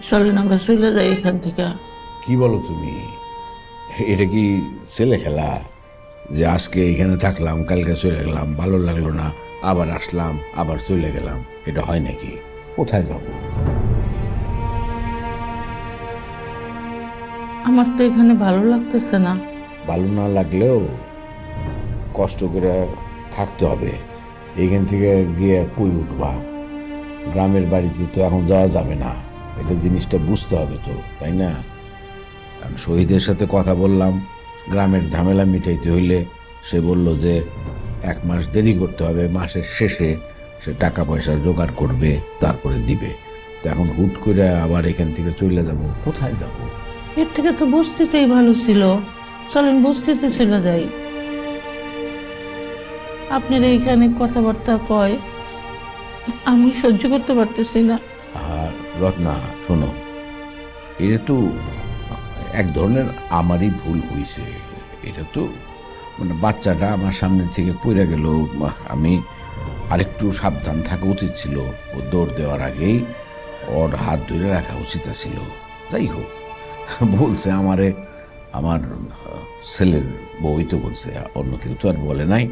চলেন আমরা চলে যাই এখান থেকে। কি বলো তুমি? এটা কি ছেলে খেলা যে আজকে এখানে থাকলাম কালকে চলে গেলাম, ভালো লাগলো না আবার আসলাম আবার চলে গেলাম? এটা হয় নাকি? কোথায় যাব? আমার তো এখানে ভালো লাগতেছে না। ভালো না লাগলেও কষ্ট করে থাকতে হবে। এইখান থেকে গিয়ে কই উঠবা? গ্রামের বাড়িতে তো এখন যাওয়া যাবে না, এটা জিনিসটা বুঝতে হবে তো, তাই না? কারণ শহীদের সাথে কথা বললাম, গ্রামের ঝামেলা মিটাইতে হইলে সে বলল যে 1 মাস দেরি করতে হবে, মাসের শেষে সে টাকা পয়সা জোগাড় করবে, তারপরে দিবে। তো এখন হুট করে আবার এখান থেকে চলে যাব, কোথায় যাব? এর থেকে তো বস্তিতেই ভালো ছিল। চলেন বস্তিতে চলে যাই। আপনার এইখানে কথাবার্তা কয়, আমি সহ্য করতে পারতেছি না। আর রত্না শোনো, এটা তো এক ধরনের আমারই ভুল হয়েছে। এটা তো মানে বাচ্চাটা আমার সামনে থেকে পড়ে গেল, আমি আরেকটু সাবধান থাকা উচিত ছিল। ও দৌড় দেওয়ার আগেই ওর হাত ধরে রাখা উচিত ছিল। যাই হোক, বলছে আমারে, আমার ছেলের বউই তো বলছে, অন্য কেউ তো আর বলে নাই।